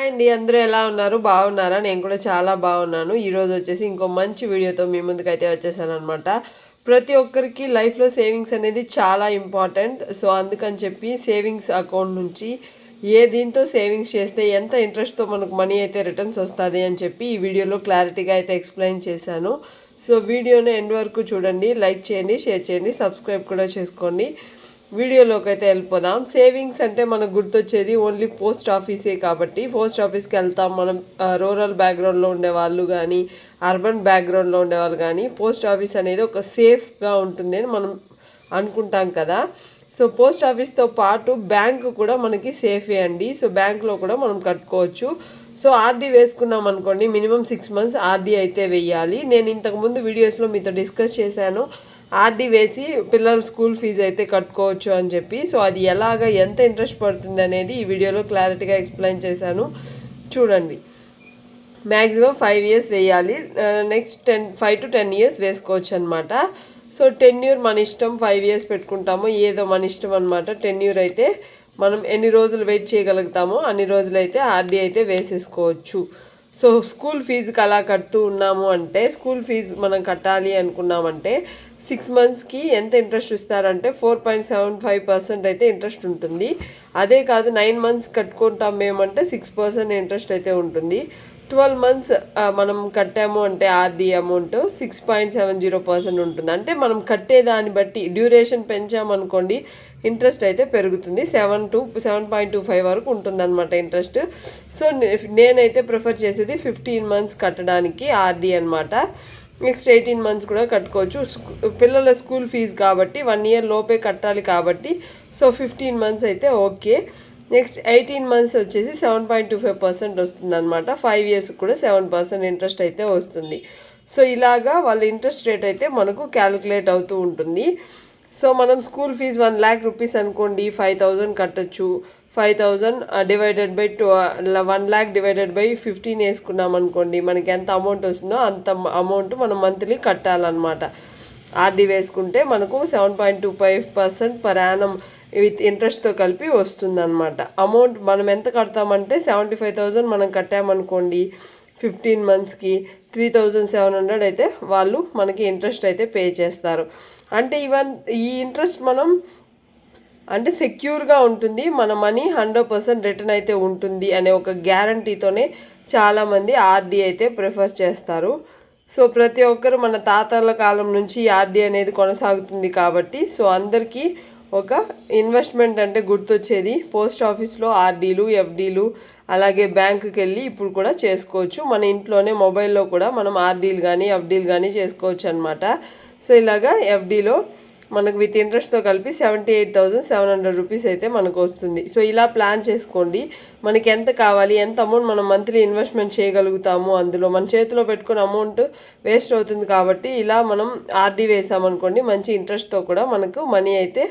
అండి, అందరూ ఎలా ఉన్నారు? బాగున్నారా? నేను కూడా చాలా బాగున్నాను. ఈరోజు వచ్చేసి ఇంకో మంచి వీడియోతో మీ ముందుకైతే వచ్చేసాను అనమాట. ప్రతి ఒక్కరికి లైఫ్లో సేవింగ్స్ అనేది చాలా ఇంపార్టెంట్. సో అందుకని చెప్పి సేవింగ్స్ అకౌంట్ నుంచి దీంతో సేవింగ్స్ చేస్తే ఎంత ఇంట్రెస్ట్తో మనకు మనీ అయితే రిటర్న్స్ వస్తుంది అని చెప్పి ఈ వీడియోలో క్లారిటీగా అయితే ఎక్స్ప్లెయిన్ చేశాను. సో వీడియోని ఎండ్ వరకు చూడండి, లైక్ చేయండి, షేర్ చేయండి, సబ్స్క్రైబ్ కూడా చేసుకోండి. వీడియోలోకి అయితే వెళ్ళిపోదాం. సేవింగ్స్ అంటే మనకు గుర్తొచ్చేది ఓన్లీ పోస్ట్ ఆఫీసే కాబట్టి పోస్ట్ ఆఫీస్కి వెళ్తాం మనం. రూరల్ బ్యాక్గ్రౌండ్లో ఉండేవాళ్ళు కానీ అర్బన్ బ్యాక్గ్రౌండ్లో ఉండేవాళ్ళు కానీ పోస్ట్ ఆఫీస్ అనేది ఒక సేఫ్గా ఉంటుంది అని మనం అనుకుంటాం కదా. సో పోస్ట్ ఆఫీస్తో పాటు బ్యాంకు కూడా మనకి సేఫే అండి. సో బ్యాంకులో కూడా మనం కట్టుకోవచ్చు. సో ఆర్డీ వేసుకున్నాం అనుకోండి, మినిమం 6 months ఆర్డీ అయితే వేయాలి. నేను ఇంతకుముందు వీడియోస్లో మీతో డిస్కస్ చేశాను, ఆర్డీ వేసి పిల్లల స్కూల్ ఫీజు అయితే కట్టుకోవచ్చు అని చెప్పి. సో అది ఎంత ఇంట్రెస్ట్ పడుతుంది అనేది ఈ వీడియోలో క్లారిటీగా ఎక్స్ప్లెయిన్ చేశాను, చూడండి. మ్యాక్సిమం 5 years వేయాలి. నెక్స్ట్ 5 to 10 years వేసుకోవచ్చు అనమాట. సో టెన్యూర్ మన ఇష్టం, 5 years పెట్టుకుంటాము, ఏదో మన ఇష్టం అనమాట. టెన్యూర్ అయితే మనం ఎన్ని రోజులు వెయిట్ చేయగలుగుతామో అన్ని రోజులైతే ఆర్డీ అయితే వేసేసుకోవచ్చు. సో స్కూల్ ఫీజుకి అలా కడుతూ ఉన్నాము అంటే, స్కూల్ ఫీజు మనం కట్టాలి అనుకున్నామంటే 6 monthsకి ఎంత ఇంట్రెస్ట్ ఇస్తారంటే 4.75% అయితే ఇంట్రెస్ట్ ఉంటుంది. అదే కాదు 9 months కట్టుకుంటాం మేమంటే 6% ఇంట్రెస్ట్ అయితే ఉంటుంది. 12 months మనం కట్టాము అంటే ఆర్డీ అమౌంట్ 6.70% ఉంటుంది. అంటే మనం కట్టేదాన్ని బట్టి డ్యూరేషన్ పెంచామనుకోండి ఇంట్రెస్ట్ అయితే పెరుగుతుంది. 7.25 వరకు ఉంటుందన్నమాట ఇంట్రెస్ట్. సో నేనైతే ప్రిఫర్ చేసేది 15 months కట్టడానికి ఆర్డీ అనమాట. నెక్స్ట్ 18 months కూడా కట్టుకోవచ్చు. పిల్లల స్కూల్ ఫీజు కాబట్టి 1 year లోపే కట్టాలి కాబట్టి సో 15 months అయితే ఓకే. నెక్స్ట్ 18 months వచ్చేసి 7.25% వస్తుంది అనమాట. 5 years కూడా 7% ఇంట్రెస్ట్ అయితే వస్తుంది. సో ఇలాగా వాళ్ళ ఇంట్రెస్ట్ రేట్ అయితే మనకు క్యాలిక్యులేట్ అవుతూ ఉంటుంది. సో మనం స్కూల్ ఫీజు 1 lakh rupees అనుకోండి, 5,000 కట్టచ్చు. 5,000 divided by 1 lakh divided by 15 వేసుకున్నాం అనుకోండి, మనకి ఎంత అమౌంట్ వస్తుందో అంత అమౌంట్ మనం మంత్లీ కట్టాలన్నమాట. ఆర్డీ వేసుకుంటే మనకు 7.25% పర్ యానం విత్ ఇంట్రెస్ట్తో కలిపి వస్తుందన్నమాట. అమౌంట్ మనం ఎంత కడతామంటే 75,000 మనం కట్టామనుకోండి, 15 monthsకి 3,700 అయితే వాళ్ళు మనకి ఇంట్రెస్ట్ అయితే పే చేస్తారు. అంటే ఈ ఇంట్రెస్ట్ మనం అంటే సెక్యూర్గా ఉంటుంది, మన మనీ 100% రిటర్న్ అయితే ఉంటుంది అనే ఒక గ్యారంటీతోనే చాలామంది ఆర్డీ అయితే ప్రిఫర్ చేస్తారు. సో ప్రతి ఒక్కరు మన తాతల కాలం నుంచి ఆర్డీ అనేది కొనసాగుతుంది కాబట్టి సో అందరికీ ఒక ఇన్వెస్ట్మెంట్ అంటే గుర్తొచ్చేది పోస్ట్ ఆఫీస్లో ఆర్డీలు, ఎఫ్డీలు, అలాగే బ్యాంకుకి వెళ్ళి ఇప్పుడు కూడా చేసుకోవచ్చు. మన ఇంట్లోనే మొబైల్లో కూడా మనం ఆర్డీలు కానీ ఎఫ్డీలు కానీ చేసుకోవచ్చు అనమాట. సో ఇలాగా ఎఫ్డీలో మనకు విత్ ఇంట్రెస్ట్తో కలిపి 78,700 రూపీస్ అయితే మనకు వస్తుంది. సో ఇలా ప్లాన్ చేసుకోండి, మనకి ఎంత కావాలి, ఎంత అమౌంట్ మనం మంత్లీ ఇన్వెస్ట్మెంట్ చేయగలుగుతాము. అందులో మన చేతిలో పెట్టుకున్న అమౌంట్ వేస్ట్ అవుతుంది కాబట్టి ఇలా మనం ఆర్డీ వేసామనుకోండి, మంచి ఇంట్రెస్ట్తో కూడా మనకు మనీ అయితే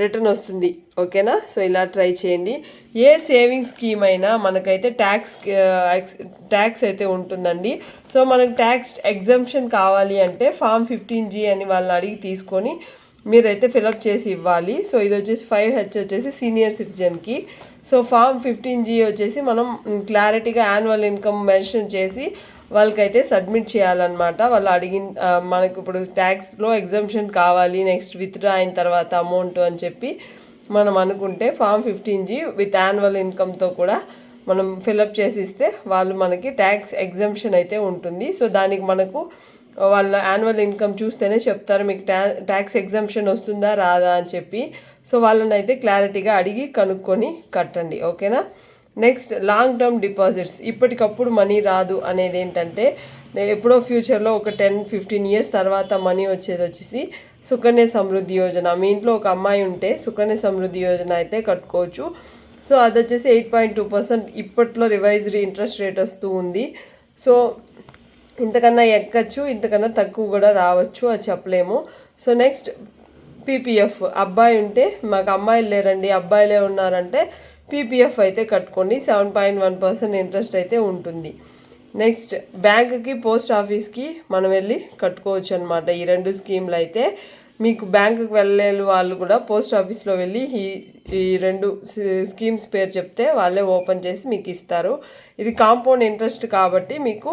రిటర్న్ వస్తుంది. ఓకేనా? సో ఇలా ట్రై చేయండి. ఏ సేవింగ్ స్కీమ్ అయినా మనకైతే ట్యాక్స్ అయితే ఉంటుందండి. సో మనకు ట్యాక్స్ ఎగ్జంప్షన్ కావాలి అంటే Form 15G అని వాళ్ళని అడిగి తీసుకొని మీరైతే ఫిలప్ చేసి ఇవ్వాలి. సో ఇది వచ్చేసి 5H వచ్చేసి సీనియర్ సిటిజన్కి. సో Form 15G వచ్చేసి మనం క్లారిటీగా యాన్యువల్ ఇన్కమ్ మెన్షన్ చేసి వాళ్ళకైతే సబ్మిట్ చేయాలన్నమాట. వాళ్ళు మనకు ఇప్పుడు ట్యాక్స్లో ఎగ్జంప్షన్ కావాలి, నెక్స్ట్ విత్డ్రా అయిన తర్వాత అమౌంట్ అని చెప్పి మనం అనుకుంటే Form 15G విత్ యాన్యువల్ ఇన్కమ్తో కూడా మనం ఫిలప్ చేసి ఇస్తే వాళ్ళు మనకి ట్యాక్స్ ఎగ్జంప్షన్ అయితే ఉంటుంది. సో దానికి మనకు వాళ్ళ యాన్యువల్ ఇన్కమ్ చూస్తేనే చెప్తారు మీకు ట్యాక్స్ ఎగ్జంప్షన్ వస్తుందా రాదా అని చెప్పి. సో వాళ్ళని అయితే క్లారిటీగా అడిగి కనుక్కొని కట్టండి. ఓకేనా? Next long term deposits. ఇప్పటికప్పుడు మనీ రాదు అనేది ఏంటంటే, ఎప్పుడో ఫ్యూచర్లో ఒక 10-15 years తర్వాత మనీ వచ్చేసి సుకన్య సమృద్ధి యోజన. మీ ఇంట్లో ఒక అమ్మాయి ఉంటే సుకన్య సమృద్ధి యోజన అయితే కట్టుకోవచ్చు. సో అది వచ్చేసి 8.2% ఇప్పట్లో రివైజ్డ్ ఇంట్రెస్ట్ రేట్ వస్తూ ఉంది. సో ఇంతకన్నా ఎక్కచ్చు, ఇంతకన్నా తక్కువ కూడా రావచ్చు, అది చెప్పలేము. So next PPF. అబ్బాయి ఉంటే, మాకు అమ్మాయిలు లేరండి అబ్బాయిలే ఉన్నారంటే పీపీఎఫ్ అయితే కట్టుకోండి, 7.1% ఇంట్రెస్ట్ అయితే ఉంటుంది. నెక్స్ట్ బ్యాంక్కి పోస్ట్ ఆఫీస్కి మనం వెళ్ళి కట్టుకోవచ్చు అనమాట. ఈ 2 స్కీమ్లు అయితే మీకు బ్యాంకుకి వెళ్ళలేని వాళ్ళు కూడా పోస్ట్ ఆఫీస్లో వెళ్ళి ఈ 2 స్కీమ్స్ పేరు చెప్తే వాళ్ళే ఓపెన్ చేసి మీకు ఇస్తారు. ఇది కాంపౌండ్ ఇంట్రెస్ట్ కాబట్టి మీకు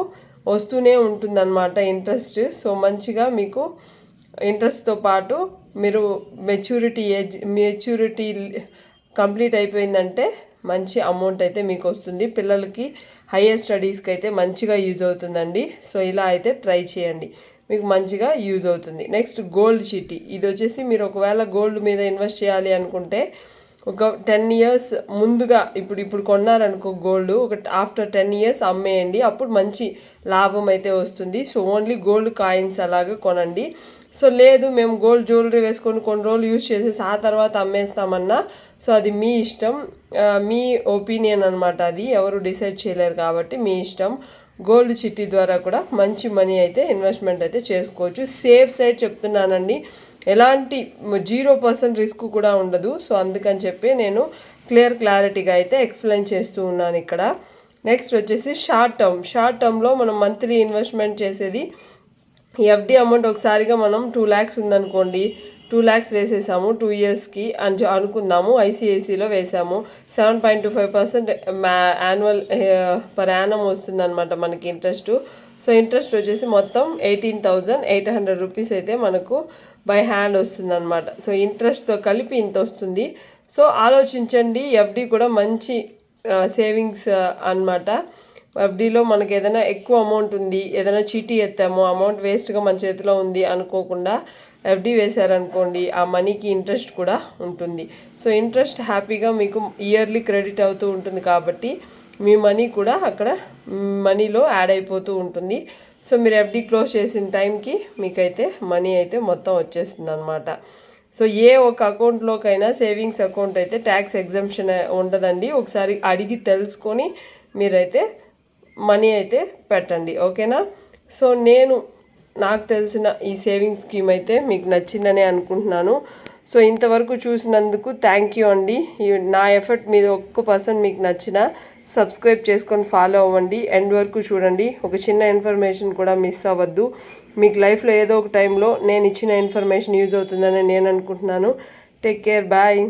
వస్తూనే ఉంటుందన్నమాట ఇంట్రెస్ట్. సో మంచిగా మీకు ఇంట్రెస్ట్తో పాటు మీరు మెచ్యూరిటీ కంప్లీట్ అయిపోయిందంటే మంచి అమౌంట్ అయితే మీకు వస్తుంది. పిల్లలకి హైయర్ స్టడీస్కి అయితే మంచిగా యూజ్ అవుతుందండి. సో ఇలా అయితే ట్రై చేయండి, మీకు మంచిగా యూజ్ అవుతుంది. నెక్స్ట్ గోల్డ్ చీటీ. ఇది వచ్చేసి మీరు ఒకవేళ గోల్డ్ మీద ఇన్వెస్ట్ చేయాలి అనుకుంటే ఒక 10 years ముందుగా ఇప్పుడు కొన్నారనుకో గోల్డ్, ఆఫ్టర్ 10 years అమ్మేయండి, అప్పుడు మంచి లాభం అయితే వస్తుంది. సో ఓన్లీ గోల్డ్ కాయిన్స్ అలాగా కొనండి. సో లేదు మేము గోల్డ్ జ్యువెలరీ వేసుకొని కొన్ని రోజులు యూజ్ చేసేసి ఆ తర్వాత అమ్మేస్తామన్నా సో అది మీ ఇష్టం, మీ ఒపీనియన్ అనమాట. అది ఎవరు డిసైడ్ చేయలేరు కాబట్టి మీ ఇష్టం. గోల్డ్ చిట్టి ద్వారా కూడా మంచి మనీ అయితే ఇన్వెస్ట్మెంట్ అయితే చేసుకోవచ్చు. సేఫ్ సైడ్ చెప్తున్నానండి, ఎలాంటి 0% రిస్క్ కూడా ఉండదు. సో అందుకని చెప్పి నేను క్లారిటీగా అయితే ఎక్స్ప్లెయిన్ చేస్తూ ఉన్నాను ఇక్కడ. నెక్స్ట్ వచ్చేసి షార్ట్ టర్మ్లో మనం మంత్లీ ఇన్వెస్ట్మెంట్ చేసేది ఎఫ్డి అమౌంట్ ఒకసారిగా మనం 2 lakhs ఉందనుకోండి, 2 lakhs వేసేసాము 2 yearsకి అని అనుకుందాము. ఐసిఐసిలో వేసాము 7.25% యాన్యువల్ పర్ యానం వస్తుందన్నమాట మనకి ఇంట్రెస్ట్. సో ఇంట్రెస్ట్ వచ్చేసి మొత్తం 18,800 రూపీస్ అయితే మనకు బై హ్యాండ్ వస్తుందన్నమాట. సో ఇంట్రెస్ట్తో కలిపి ఇంత వస్తుంది. సో ఆలోచించండి, ఎఫ్డి కూడా మంచి సేవింగ్స్ అన్నమాట. ఎఫ్డీలో మనకి ఏదైనా ఎక్కువ అమౌంట్ ఉంది, ఏదైనా చీటీ ఎత్తామో అమౌంట్ వేస్ట్గా మన చేతిలో ఉంది అనుకోకుండా ఎఫ్డి వేశారనుకోండి, ఆ మనీకి ఇంట్రెస్ట్ కూడా ఉంటుంది. సో ఇంట్రెస్ట్ హ్యాపీగా మీకు ఇయర్లీ క్రెడిట్ అవుతూ ఉంటుంది కాబట్టి మీ మనీ కూడా అక్కడ మనీలో యాడ్ అయిపోతూ ఉంటుంది. సో మీరు ఎఫ్డి క్లోజ్ చేసిన టైంకి మీకైతే మనీ అయితే మొత్తం వచ్చేస్తుంది అనమాట. సో ఏ ఒక అకౌంట్లోకైనా సేవింగ్స్ అకౌంట్ అయితే ట్యాక్స్ ఎగ్జంప్షన్ ఉండదండి. ఒకసారి అడిగి తెలుసుకొని మీరైతే మనీ అయితే పెట్టండి, ఓకేనా. సో నాకు తెలిసిన ఈ సేవింగ్ స్కీమ్ అయితే మీకు నచ్చిందనే అనుకుంటున్నాను. సో ఇంతవరకు చూసినందుకు థ్యాంక్ యూ అండి. నా ఎఫర్ట్ మీద 1% మీకు నచ్చినా సబ్స్క్రైబ్ చేసుకొని ఫాలో అవ్వండి, ఎండ్ వరకు చూడండి. ఒక చిన్న ఇన్ఫర్మేషన్ కూడా మిస్ అవ్వద్దు. మీకు లైఫ్లో ఏదో ఒక టైంలో నేను ఇచ్చిన ఇన్ఫర్మేషన్ యూజ్ అవుతుందని నేను అనుకుంటున్నాను. Take care, bye.